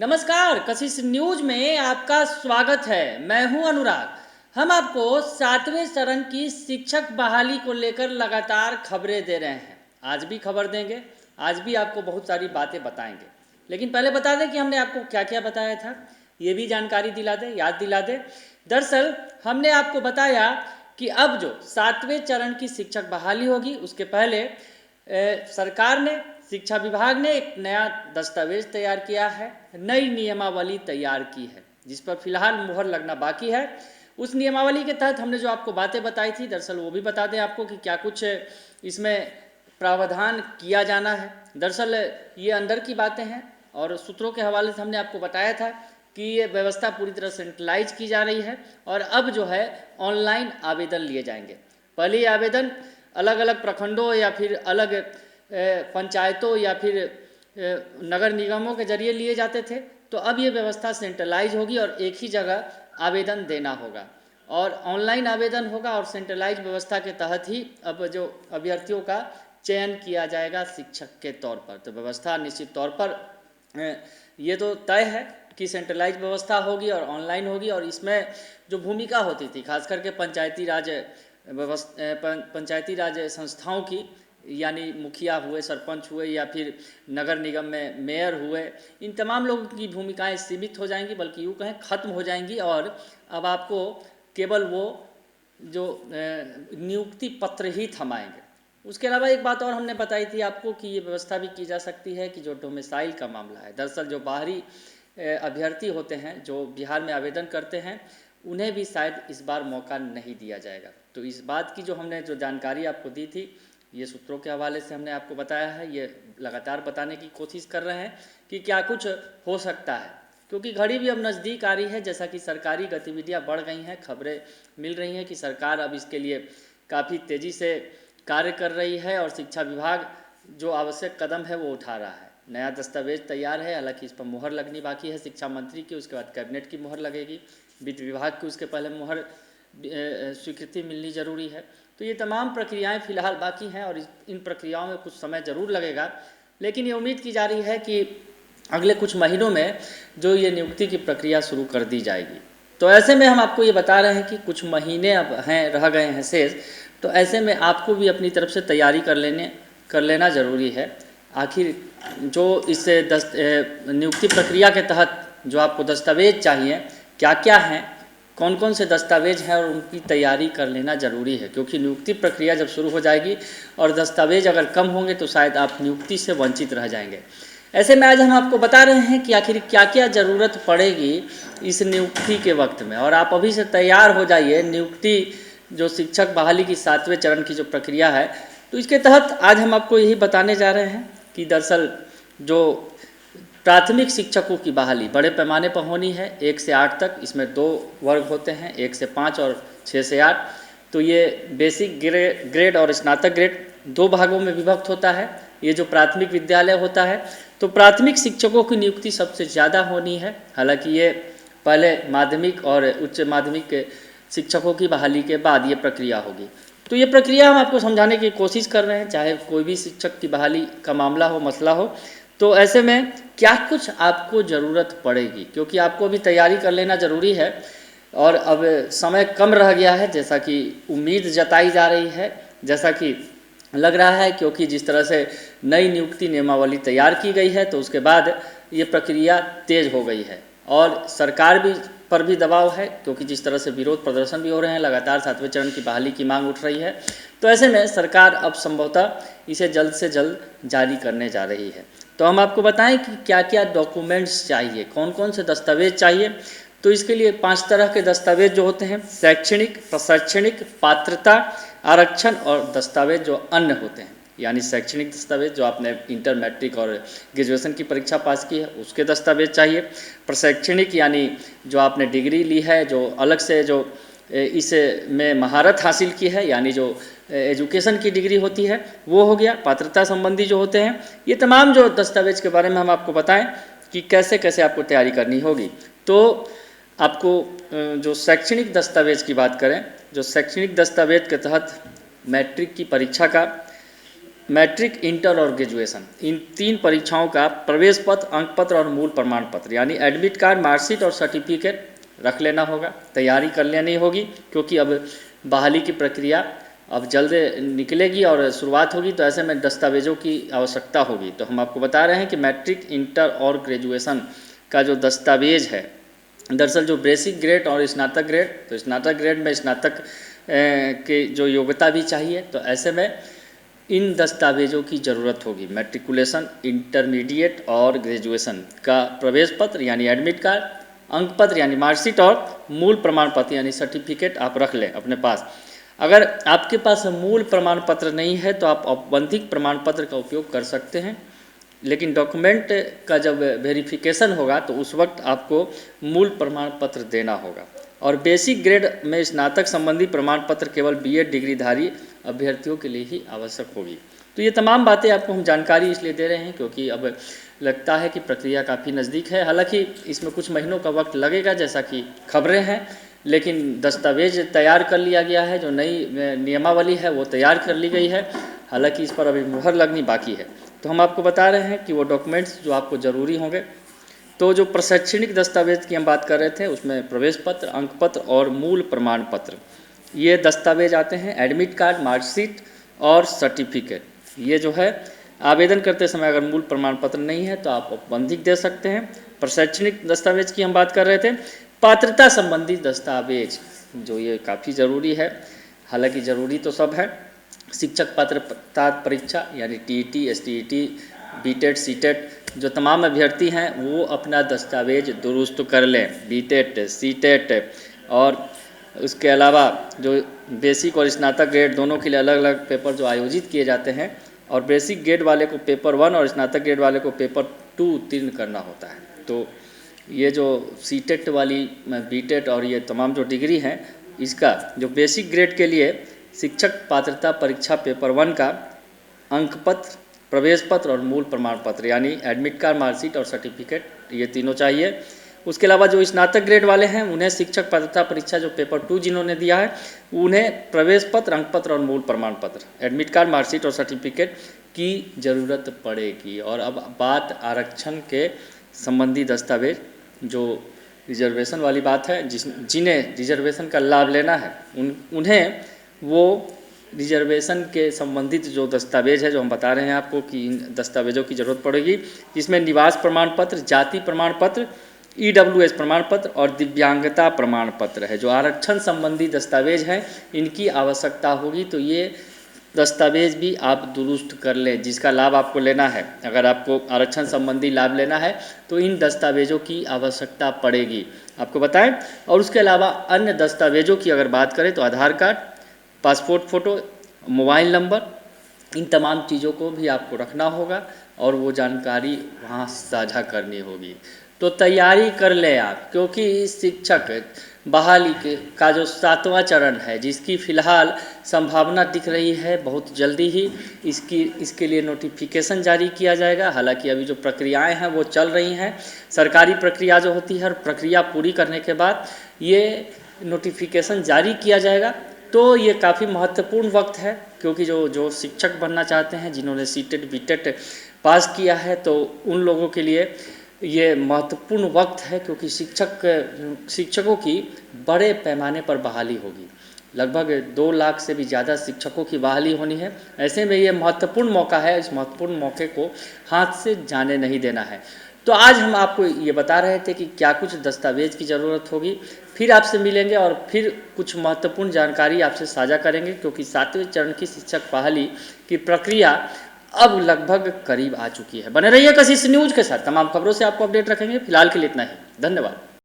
नमस्कार, कशिश न्यूज में आपका स्वागत है। मैं हूं अनुराग। हम आपको 7वें चरण की शिक्षक बहाली को लेकर लगातार खबरें दे रहे हैं। आज भी खबर देंगे, आज भी आपको बहुत सारी बातें बताएंगे। लेकिन पहले बता दें कि हमने आपको क्या क्या बताया था, ये भी जानकारी दिला दें, याद दिला दें। दरअसल हमने आपको बताया कि अब जो 7वें चरण की शिक्षक बहाली होगी, उसके पहले सरकार ने, शिक्षा विभाग ने एक नया दस्तावेज तैयार किया है, नई नियमावली तैयार की है, जिस पर फिलहाल मुहर लगना बाकी है। उस नियमावली के तहत हमने जो आपको बातें बताई थी, दरअसल वो भी बता दें आपको कि क्या कुछ इसमें प्रावधान किया जाना है। दरअसल ये अंदर की बातें हैं और सूत्रों के हवाले से हमने आपको बताया था कि ये व्यवस्था पूरी तरह सेंट्रलाइज की जा रही है और अब जो है ऑनलाइन आवेदन लिए जाएंगे। पहले ये आवेदन अलग अलग प्रखंडों या फिर अलग पंचायतों या फिर नगर निगमों के जरिए लिए जाते थे, तो अब ये व्यवस्था सेंट्रलाइज होगी और एक ही जगह आवेदन देना होगा और ऑनलाइन आवेदन होगा और सेंट्रलाइज व्यवस्था के तहत ही अब जो अभ्यर्थियों का चयन किया जाएगा शिक्षक के तौर पर। तो व्यवस्था निश्चित तौर पर ये तो तय है कि सेंट्रलाइज व्यवस्था होगी और ऑनलाइन होगी और इसमें जो भूमिका होती थी खास करके पंचायती राज संस्थाओं की, यानी मुखिया हुए, सरपंच हुए या फिर नगर निगम में मेयर हुए, इन तमाम लोगों की भूमिकाएं सीमित हो जाएंगी, बल्कि यूँ कहें ख़त्म हो जाएंगी और अब आपको केवल वो जो नियुक्ति पत्र ही थमाएंगे। उसके अलावा एक बात और हमने बताई थी आपको कि ये व्यवस्था भी की जा सकती है कि जो डोमिसाइल का मामला है, दरअसल जो बाहरी अभ्यर्थी होते हैं जो बिहार में आवेदन करते हैं, उन्हें भी शायद इस बार मौका नहीं दिया जाएगा। तो इस बात की जो हमने जो जानकारी आपको दी थी, ये सूत्रों के हवाले से हमने आपको बताया है। ये लगातार बताने की कोशिश कर रहे हैं कि क्या कुछ हो सकता है, क्योंकि घड़ी भी अब नज़दीक आ रही है। जैसा कि सरकारी गतिविधियां बढ़ गई हैं, खबरें मिल रही हैं कि सरकार अब इसके लिए काफ़ी तेज़ी से कार्य कर रही है और शिक्षा विभाग जो आवश्यक कदम है वो उठा रहा है। नया दस्तावेज तैयार है, हालांकि इस पर मुहर लगनी बाकी है शिक्षा मंत्री की, उसके बाद कैबिनेट की मुहर लगेगी, वित्त विभाग की उसके पहले मुहर स्वीकृति मिलनी ज़रूरी है। तो ये तमाम प्रक्रियाएं फ़िलहाल बाकी हैं और इन प्रक्रियाओं में कुछ समय ज़रूर लगेगा, लेकिन ये उम्मीद की जा रही है कि अगले कुछ महीनों में जो ये नियुक्ति की प्रक्रिया शुरू कर दी जाएगी। तो ऐसे में हम आपको ये बता रहे हैं कि कुछ महीने अब हैं, रह गए हैं शेष, तो ऐसे में आपको भी अपनी तरफ से तैयारी कर लेना ज़रूरी है। आखिर जो इस नियुक्ति प्रक्रिया के तहत जो आपको दस्तावेज चाहिए क्या क्या हैं, कौन कौन से दस्तावेज हैं, और उनकी तैयारी कर लेना ज़रूरी है, क्योंकि नियुक्ति प्रक्रिया जब शुरू हो जाएगी और दस्तावेज अगर कम होंगे तो शायद आप नियुक्ति से वंचित रह जाएंगे। ऐसे में आज हम आपको बता रहे हैं कि आखिर क्या क्या ज़रूरत पड़ेगी इस नियुक्ति के वक्त में, और आप अभी से तैयार हो जाइए। नियुक्ति जो शिक्षक बहाली की 7वें चरण की जो प्रक्रिया है, तो इसके तहत आज हम आपको यही बताने जा रहे हैं कि दरअसल जो प्राथमिक शिक्षकों की बहाली बड़े पैमाने पर होनी है 1 से 8 तक। इसमें 2 वर्ग होते हैं, 1 से 5 और 6 से 8। तो ये बेसिक ग्रेड और स्नातक ग्रेड 2 भागों में विभक्त होता है। ये जो प्राथमिक विद्यालय होता है, तो प्राथमिक शिक्षकों की नियुक्ति सबसे ज़्यादा होनी है। हालांकि ये पहले माध्यमिक और उच्च माध्यमिक शिक्षकों की बहाली के बाद ये प्रक्रिया होगी। तो ये प्रक्रिया हम आपको समझाने की कोशिश कर रहे हैं, चाहे कोई भी शिक्षक की बहाली का मामला हो, मसला हो। तो ऐसे में क्या कुछ आपको ज़रूरत पड़ेगी, क्योंकि आपको अभी तैयारी कर लेना ज़रूरी है और अब समय कम रह गया है, जैसा कि उम्मीद जताई जा रही है, जैसा कि लग रहा है, क्योंकि जिस तरह से नई नियुक्ति नियमावली तैयार की गई है तो उसके बाद ये प्रक्रिया तेज़ हो गई है और सरकार पर भी दबाव है, क्योंकि जिस तरह से विरोध प्रदर्शन भी हो रहे हैं, लगातार 7वें चरण की बहाली की मांग उठ रही है। तो ऐसे में सरकार अब संभवतः इसे जल्द से जल्द जारी करने जा रही है। तो हम आपको बताएं कि क्या क्या डॉक्यूमेंट्स चाहिए, कौन कौन से दस्तावेज चाहिए। तो इसके लिए 5 तरह के दस्तावेज जो होते हैं, शैक्षणिक, प्रशैक्षणिक, पात्रता, आरक्षण और दस्तावेज जो अन्य होते हैं। यानी शैक्षणिक दस्तावेज जो आपने इंटर, मैट्रिक और ग्रेजुएशन की परीक्षा पास की है उसके दस्तावेज चाहिए। प्रशैक्षणिक यानी जो आपने डिग्री ली है, जो अलग से जो इस में महारत हासिल की है, यानी जो एजुकेशन की डिग्री होती है वो हो गया। पात्रता संबंधी जो होते हैं, ये तमाम जो दस्तावेज के बारे में हम आपको बताएं कि कैसे कैसे आपको तैयारी करनी होगी। तो आपको जो शैक्षणिक दस्तावेज की बात करें, जो शैक्षणिक दस्तावेज के तहत मैट्रिक की परीक्षा का मैट्रिक, इंटर और ग्रेजुएशन, इन 3 परीक्षाओं का प्रवेश पत्र, अंक पत्र और मूल प्रमाण पत्र यानी एडमिट कार्ड, मार्कशीट और सर्टिफिकेट रख लेना होगा, तैयारी कर लेनी होगी, क्योंकि अब बहाली की प्रक्रिया अब जल्द निकलेगी और शुरुआत होगी, तो ऐसे में दस्तावेज़ों की आवश्यकता होगी। तो हम आपको बता रहे हैं कि मैट्रिक, इंटर और ग्रेजुएशन का जो दस्तावेज है, दरअसल जो बेसिक ग्रेड और स्नातक ग्रेड, तो स्नातक ग्रेड में स्नातक के जो योग्यता भी चाहिए, तो ऐसे में इन दस्तावेज़ों की ज़रूरत होगी। मैट्रिकुलेशन, इंटरमीडिएट और ग्रेजुएशन का प्रवेश पत्र यानी एडमिट कार्ड, अंक पत्र यानी मार्कशीट और मूल प्रमाण पत्र यानी सर्टिफिकेट आप रख लें अपने पास। अगर आपके पास मूल प्रमाण पत्र नहीं है तो आप औपबंधिक प्रमाण पत्र का उपयोग कर सकते हैं, लेकिन डॉक्यूमेंट का जब वेरिफिकेशन होगा तो उस वक्त आपको मूल प्रमाण पत्र देना होगा। और बेसिक ग्रेड में स्नातक संबंधी प्रमाण पत्र केवल बीएड डिग्रीधारी अभ्यर्थियों के लिए ही आवश्यक होगी। तो ये तमाम बातें आपको हम जानकारी इसलिए दे रहे हैं क्योंकि अब लगता है कि प्रक्रिया काफ़ी नज़दीक है। हालांकि इसमें कुछ महीनों का वक्त लगेगा जैसा कि खबरें हैं, लेकिन दस्तावेज तैयार कर लिया गया है, जो नई नियमावली है वो तैयार कर ली गई है। हालांकि इस पर अभी मुहर लगनी बाकी है। तो हम आपको बता रहे हैं कि वो डॉक्यूमेंट्स जो आपको ज़रूरी होंगे, तो जो प्रशैक्षणिक दस्तावेज की हम बात कर रहे थे उसमें प्रवेश पत्र, अंक पत्र और मूल प्रमाण पत्र, ये दस्तावेज आते हैं। एडमिट कार्ड, मार्कशीट और सर्टिफिकेट, ये जो है आवेदन करते समय अगर मूल प्रमाण पत्र नहीं है तो आप औपबंधिक दे सकते हैं। प्रशैक्षणिक दस्तावेज की हम बात कर रहे थे। पात्रता संबंधी दस्तावेज जो ये काफ़ी ज़रूरी है, हालांकि ज़रूरी तो सब है। शिक्षक पात्रता परीक्षा यानी टीईटी, एसटीईटी, बीटेट, सीटेट, जो तमाम अभ्यर्थी हैं वो अपना दस्तावेज दुरुस्त कर लें। बीटेट, सीटेट और उसके अलावा जो बेसिक और स्नातक ग्रेड दोनों के लिए अलग अलग पेपर जो आयोजित किए जाते हैं, और बेसिक ग्रेड वाले को पेपर 1 और स्नातक ग्रेड वाले को पेपर 2 उत्तीर्ण करना होता है। तो ये जो सीटेट वाली, बीटेट और ये तमाम जो डिग्री हैं, इसका जो बेसिक ग्रेड के लिए शिक्षक पात्रता परीक्षा पेपर 1 का अंक पत्र, प्रवेश पत्र और मूल प्रमाण पत्र यानी एडमिट कार्ड, मार्कशीट और सर्टिफिकेट, ये तीनों चाहिए। उसके अलावा जो स्नातक ग्रेड वाले हैं उन्हें शिक्षक पात्रता परीक्षा जो पेपर 2 जिन्होंने दिया है उन्हें प्रवेश पत्र, अंक पत्र और मूल प्रमाण पत्र, एडमिट कार्ड, मार्कशीट और सर्टिफिकेट की ज़रूरत पड़ेगी। और अब बात आरक्षण के संबंधी दस्तावेज, जो रिजर्वेशन वाली बात है, जिन्हें रिजर्वेशन का लाभ लेना है उन्हें वो रिजर्वेशन के संबंधित जो दस्तावेज है जो हम बता रहे हैं आपको कि इन दस्तावेजों की ज़रूरत पड़ेगी, जिसमें निवास प्रमाण पत्र, जाति प्रमाण पत्र, ईडब्ल्यूएस प्रमाण पत्र और दिव्यांगता प्रमाण पत्र है। जो आरक्षण संबंधी दस्तावेज हैं इनकी आवश्यकता होगी, तो ये दस्तावेज भी आप दुरुस्त कर लें जिसका लाभ आपको लेना है। अगर आपको आरक्षण संबंधी लाभ लेना है तो इन दस्तावेजों की आवश्यकता पड़ेगी, आपको बताएं। और उसके अलावा अन्य दस्तावेजों की अगर बात करें तो Aadhaar card, passport photo, mobile number, इन तमाम चीज़ों को भी आपको रखना होगा और वो जानकारी वहाँ साझा करनी होगी। तो तैयारी कर लें आप, क्योंकि शिक्षक बहाली का जो 7वां चरण है, जिसकी फ़िलहाल संभावना दिख रही है बहुत जल्दी ही इसके लिए नोटिफिकेशन जारी किया जाएगा। हालांकि अभी जो प्रक्रियाएं हैं वो चल रही हैं। सरकारी प्रक्रिया जो होती है, प्रक्रिया पूरी करने के बाद ये नोटिफिकेशन जारी किया जाएगा। तो ये काफ़ी महत्वपूर्ण वक्त है, क्योंकि जो शिक्षक बनना चाहते हैं, जिन्होंने सीटेट, बीटेट पास किया है, तो उन लोगों के लिए ये महत्वपूर्ण वक्त है, क्योंकि शिक्षकों की बड़े पैमाने पर बहाली होगी। लगभग 2 लाख से भी ज़्यादा शिक्षकों की बहाली होनी है। ऐसे में ये महत्वपूर्ण मौका है, इस महत्वपूर्ण मौके को हाथ से जाने नहीं देना है। तो आज हम आपको ये बता रहे थे कि क्या कुछ दस्तावेज की ज़रूरत होगी। फिर आपसे मिलेंगे और फिर कुछ महत्वपूर्ण जानकारी आपसे साझा करेंगे, क्योंकि 7वें चरण की शिक्षक बहाली की प्रक्रिया अब लगभग करीब आ चुकी है। बने रहिए कशिश न्यूज़ के साथ, तमाम खबरों से आपको अपडेट रखेंगे। फिलहाल के लिए इतना ही, धन्यवाद।